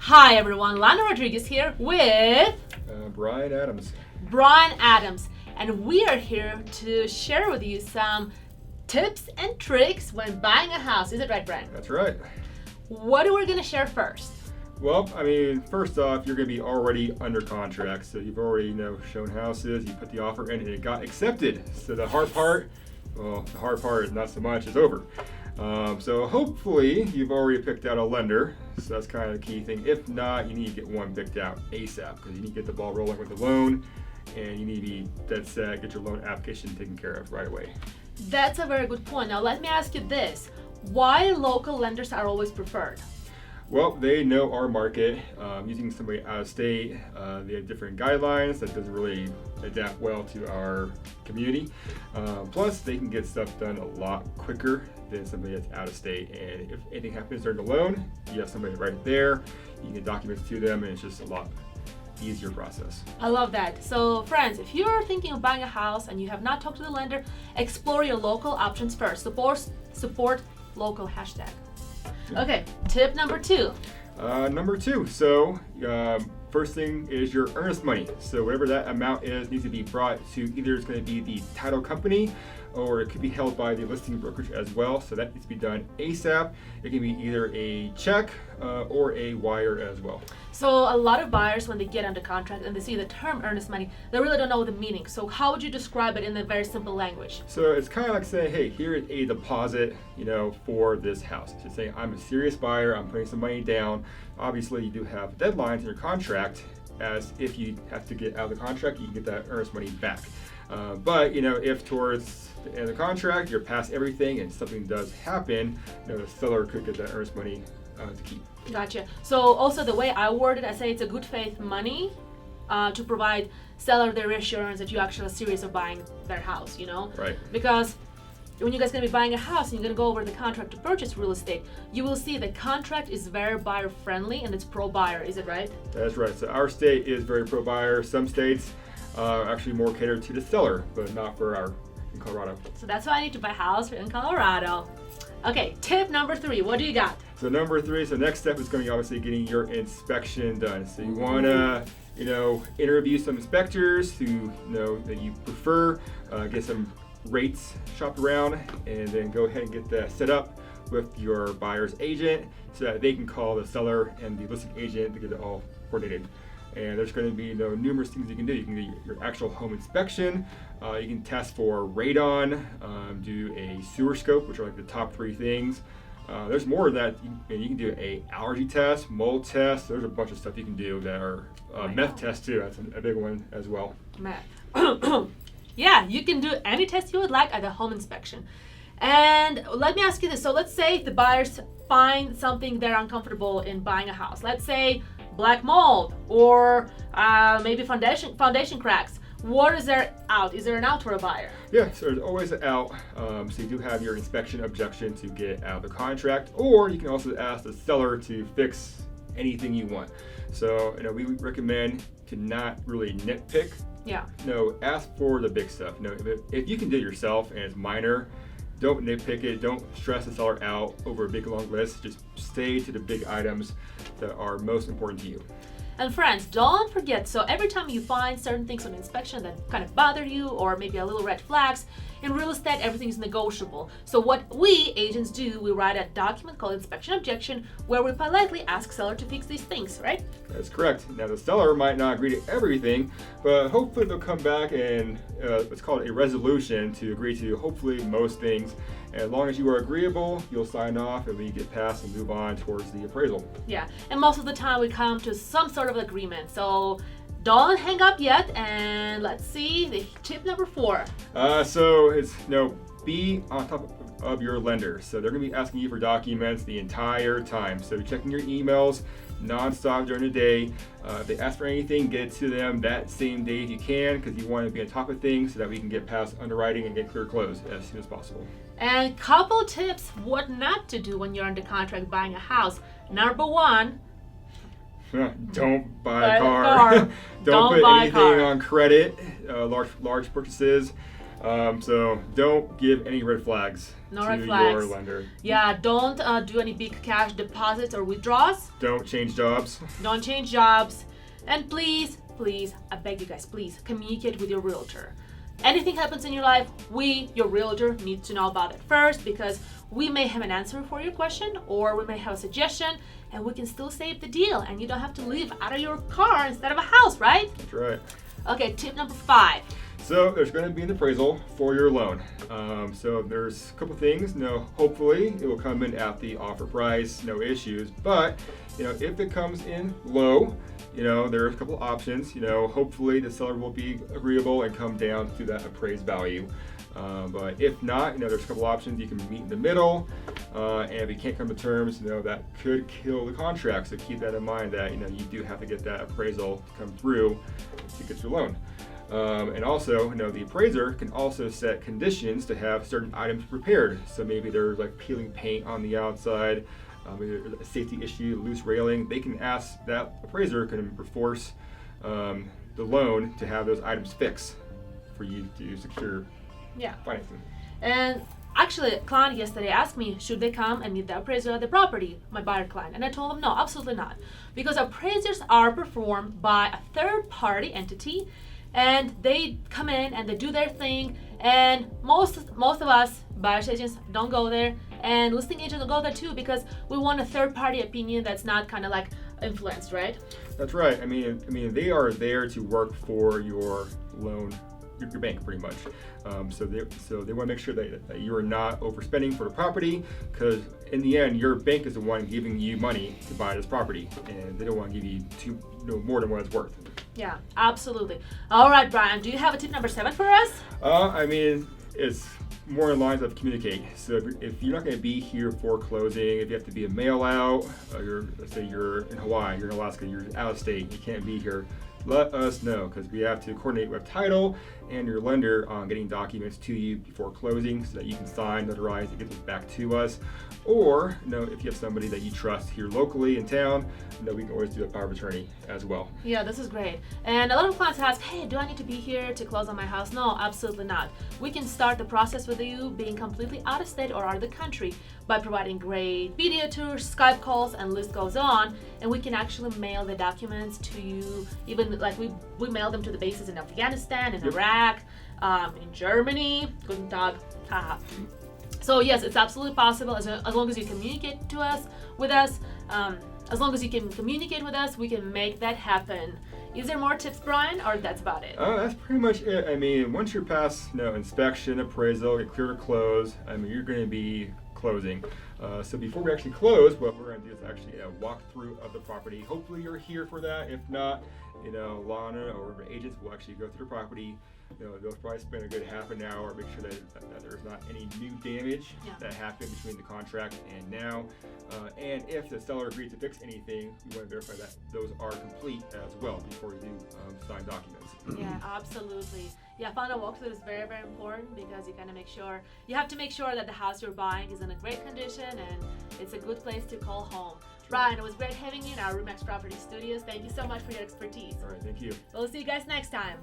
Hi everyone, Lana Rodriguez here with Brian Adams. Brian Adams, and we are here to share with you some tips and tricks when buying a house. Is it right, Brian? That's right. What are we going to share first? Well, first off, you're going to be already under contract, so you've already shown houses, you put the offer in, and it got accepted. So the hard part is not so much, it's over. So hopefully you've already picked out a lender. So that's kind of the key thing. If not, you need to get one picked out ASAP because you need to get the ball rolling with the loan, and you need to be dead set, get your loan application taken care of right away. That's a very good point. Now let me ask you this. Why local lenders are always preferred? Well, they know our market. Using somebody out of state, they have different guidelines that doesn't really adapt well to our community. Plus, they can get stuff done a lot quicker than somebody that's out of state. And if anything happens during the loan, you have somebody right there. You can get documents to them, and it's just a lot easier process. I love that. So friends, if you're thinking of buying a house and you have not talked to the lender, explore your local options first. Support local hashtag. Okay, tip number two. First thing is your earnest money. So whatever that amount is needs to be brought to either it's going to be the title company or it could be held by the listing brokerage as well. So that needs to be done ASAP. It can be either a check or a wire as well. So a lot of buyers, when they get under contract and they see the term earnest money, they really don't know the meaning. So how would you describe it in a very simple language? So it's kind of like saying, hey, here is a deposit, for this house. It's just saying I'm a serious buyer, I'm putting some money down. Obviously, you do have deadlines in your contract, as if you have to get out of the contract, you can get that earnest money back. But if towards the end of the contract, you're past everything and something does happen, the seller could get that earnest money to keep. Gotcha. So also the way I word it, I say it's a good faith money to provide seller the reassurance that you're actually serious of buying their house, Right. Because when you guys going to be buying a house and you're going to go over the contract to purchase real estate, you will see the contract is very buyer friendly and it's pro buyer. Is it right? That's right. So our state is very pro buyer. Some states are actually more catered to the seller, but not for our in Colorado. So that's why I need to buy a house in Colorado. Okay, tip number 3. What do you got? So number 3, so next step is going to be obviously getting your inspection done. So you want to, interview some inspectors who that you prefer, get some rates shopped around, and then go ahead and get that set up with your buyer's agent so that they can call the seller and the listing agent to get it all coordinated. And there's going to be numerous things you can do. You can do your actual home inspection. You can test for radon, do a sewer scope, which are like the top 3 things. There's more of that. You can do a allergy test, mold test. There's a bunch of stuff you can do that are meth tests too. That's a big one as well. Meth. Yeah, you can do any test you would like at a home inspection. And let me ask you this. So let's say the buyers find something they're uncomfortable in buying a house. Let's say black mold or maybe foundation cracks. What is there out? Is there an out for a buyer? Yeah, so there's always an out. So you do have your inspection objection to get out of the contract, or you can also ask the seller to fix anything you want. So we recommend to not really nitpick. Yeah. Ask for the big stuff. If you can do it yourself and it's minor, don't nitpick it. Don't stress the seller out over a big long list. Just stay to the big items that are most important to you. And friends, don't forget, so every time you find certain things on inspection that kind of bother you or maybe a little red flags, in real estate, everything is negotiable. So what we agents do, we write a document called inspection objection where we politely ask seller to fix these things, right? That's correct. Now the seller might not agree to everything, but hopefully they'll come back and what's called a resolution to agree to hopefully most things. And as long as you are agreeable, you'll sign off and we get past and move on towards the appraisal. Yeah, and most of the time we come to some sort of agreement. So don't hang up yet, and let's see the tip number 4. So it's be on top of your lender. So they're going to be asking you for documents the entire time. So you're checking your emails nonstop during the day. If they ask for anything, get it to them that same day if you can, because you want to be on top of things so that we can get past underwriting and get clear close as soon as possible. And couple tips what not to do when you're under contract buying a house. Number 1. Don't buy a car. Don't put anything on credit. Large purchases. So don't give any red flags No to red flags. your lender. Yeah, don't do any big cash deposits or witdraws. Don't change jobs. Don't change jobs. And please, I beg you guys, please communicate with your realtor. Anything happens in your life, we, your realtor, need to know about it first, because we may have an answer for your question, or we may have a suggestion, and we can still save the deal, and you don't have to live out of your car instead of a house, right? That's right. Okay, tip number 5. So there's going to be an appraisal for your loan. So there's a couple things. Hopefully it will come in at the offer price, no issues. But if it comes in low, there are a couple options. Hopefully the seller will be agreeable and come down to that appraised value. But if not, there's a couple options. You can meet in the middle, and if you can't come to terms, that could kill the contract. So keep that in mind, that you do have to get that appraisal to come through to get your loan. And also, the appraiser can also set conditions to have certain items prepared. So maybe there's like peeling paint on the outside, maybe there's a safety issue, loose railing. They can ask that appraiser can force the loan to have those items fixed for you to secure financing. And actually, a client yesterday asked me, should they come and meet the appraiser at the property, my buyer client? And I told them, no, absolutely not. Because appraisers are performed by a third-party entity, and they come in and they do their thing, and most of us buyer's agents don't go there, and listing agents don't go there too, because we want a third-party opinion that's not kind of like influenced, right? That's right. I mean they are there to work for your loan, your bank, pretty much. So they want to make sure that you are not overspending for the property, because in the end your bank is the one giving you money to buy this property, and they don't want to give you more than what it's worth. Yeah, absolutely. All right, Brian, do you have a tip number 7 for us? It's more in lines of communicate. So if you're not going to be here for closing, if you have to be a mail out, let's say you're in Hawaii, you're in Alaska, you're out of state, you can't be here, let us know, because we have to coordinate with title and your lender on getting documents to you before closing, so that you can sign, notarize, and get them back to us. Or if you have somebody that you trust here locally in town, we can always do a power of attorney as well. Yeah, this is great. And a lot of clients ask, hey, do I need to be here to close on my house? No, absolutely not. We can start the process with you being completely out of state or out of the country by providing great video tours, Skype calls, and list goes on. And we can actually mail the documents to you, even like we mail them to the bases in Afghanistan, in Iraq, in Germany. Guten Tag. Haha. So yes, it's absolutely possible, as long as you communicate with us. As long as you can communicate with us, we can make that happen. Is there more tips, Brian, or that's about it? That's pretty much it. Once you're past inspection, appraisal, get clear to close, you're going to be closing. So before we actually close, what we're going to do is actually a walkthrough of the property. Hopefully you're here for that. If not, Lana or the agents will actually go through the property. They'll probably spend a good half an hour, make sure that there's not any new damage that happened between the contract and now. And if the seller agrees to fix anything, we want to verify that those are complete as well before we do sign documents. Yeah, absolutely. Yeah, final walkthrough is very, very important, because you have to make sure that the house you're buying is in a great condition and it's a good place to call home. Brian, it was great having you in our Remax Property Studios. Thank you so much for your expertise. All right, thank you. We'll see you guys next time.